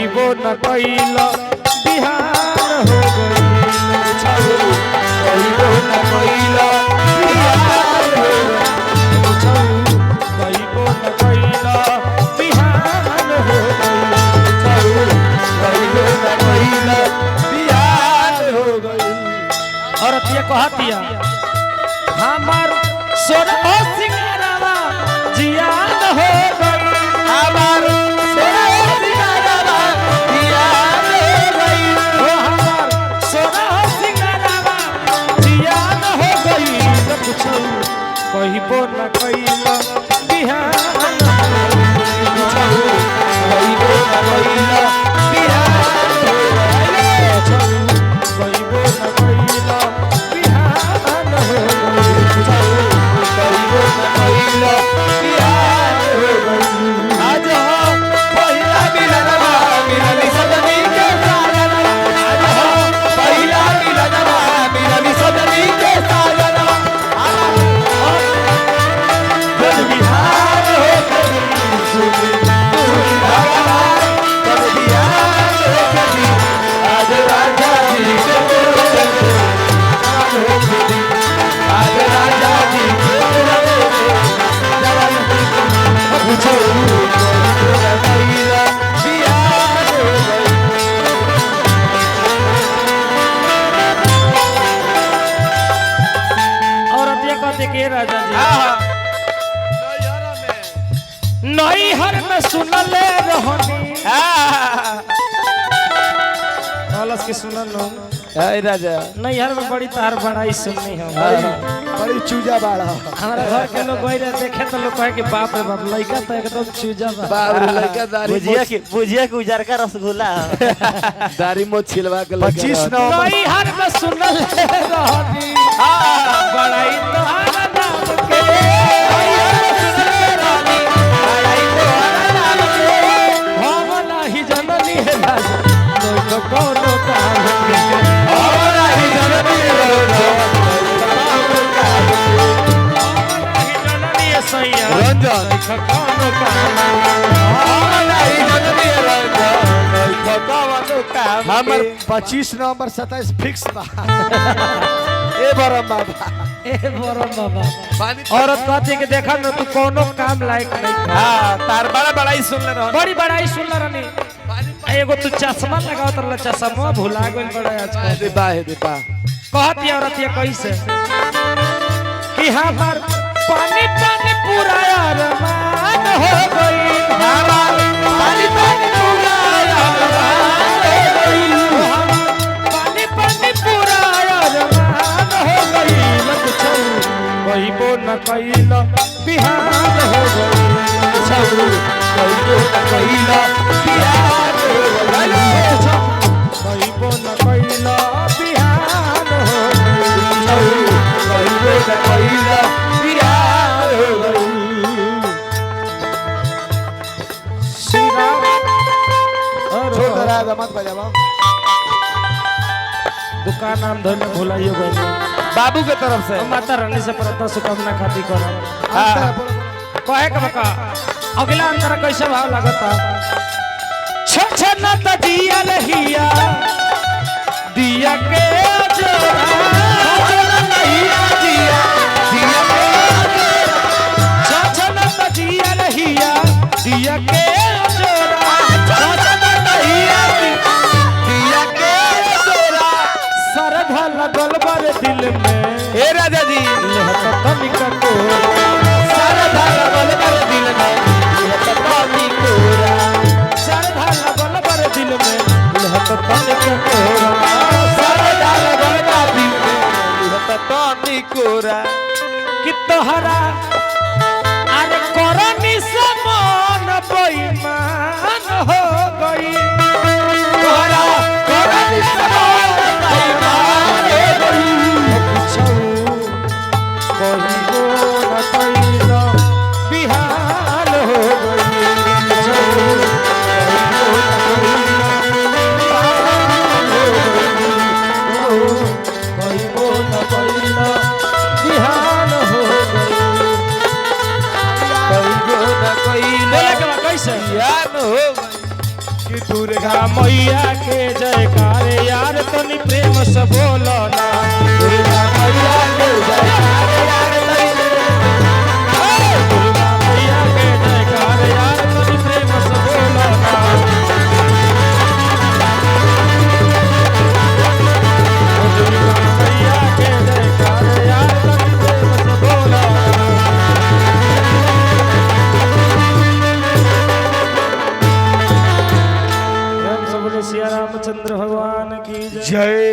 कहिबो न कइल बिहान हो गई कहिबो न कइल बिहान हो कहिबो न कइल बिहान हो कहिबो न कइल बिहान हो गई। औरत ये कहतिया हमार सोना सिंगारवा जियान हो गई हमार सोना सिंगारवा जियान हो गई ओ हमार सोना सिंगारवा जियान हो गई न कुछ कहिबो न कइल बिहान कहिबो न कइल बिहान हो गई कहिबो न कइल बिहान हो कहिबो न कइल बिहान हो गई। आज पहिला मिलनवा मिलनी सजनी के साजनवा आज पहिला मिलनवा मिलनी सजनी के साजनवा जब बिहान हो गई सुनी भगवान तब बिहान हो गई आज राजा जी के हो गई आज राजा जी के पूछो कइला बिहान हो गई। औरत ये कहते के राजा जी नैहर में सुनले रहनी कलस के सुनल लो हाय राजा नैहर में बड़ी तार बड़ाई सुननी हम बड़ी चूजा बाड़ा हमारा घर के लोग गए रहे देखे तो लोग कहे कि बाप रे बाप लड़का तो एकदम चूजा बा बाप रे लड़का दाढ़ी बुझिया के उजर का रसगुल्ला दाढ़ी मोछ छिलवा के 25 नैहर में सुनल रहनी बड़ाई तोहार नाम के हम नाही जननी है राजा लोग कोनो काम के और ही जननी जननी है सैया रंजन कोनो काम और ही जननी रंजन थकावनो काम हमर 25 नवंबर 27 फिक्स बा ए बरम बाबा ए बरम बाबा पानी औरत कहती कि देखा न तू कोनो काम लायक नहीं हां तार बड़ा बड़ाई सुनले रह बड़ी बड़ाई सुन रहनी एगो तू चश्मा लगाओ तर चश्मा भुला गइल बड़ा आजकल दे बा दे बा कहती औरत ये कैसे कि हमार पानी पानी पूरा अरमान हो गई हमार पानी पानी पूरा अरमान हो गई पानी पानी पूरा अरमान हो गई न कुछ कहिबो न कइल बिहान हो गई कहिबो न कइल बिहान हो गई कहिबो न कइल बिहान हो गई कहिबो न कइल बिहान हो गई। श्री राम छोड़ राजा मत बजावा दुकान नाम धोने भुलाइयो गए बाबू के तरफ से माता रानी से प्रार्थना शुभकामना खाती करो हां कहे के बका अगला अंतर कैसे भाव लगता छछना त दिया लहिया दिया के छछना लहिया दिया दिया के छछना त दिया लहिया दिया के जोरा छछना लहिया दिया के जोरा सरधा लगल बर दिल में हे राजा जी तनिक को सरधा लगल बर दिल में तनी कोरा सरधा लगल बर दिल में तनिक को सरधा लगल बर दिल में तनी कोरा कि तोहरा अरे करनी से मन बेईमान हो गई तोहरा करनी से मन बेईमान हो गई कहिबो न कइल बिहान हो कहिबो न कइल बिहान हो गई मैया के जयकार यार तनी प्रेम से बोलो ना दुर्गा मैया के जयकार यार तनी दुर्गा मैया के जयकार यार तनी प्रेम से बोलो ना दुर्गा मैया के जयकार यार तनी प्रेम से बोलो ना प्रेम से बोलो सिया रामचंद्र भगवान की जय।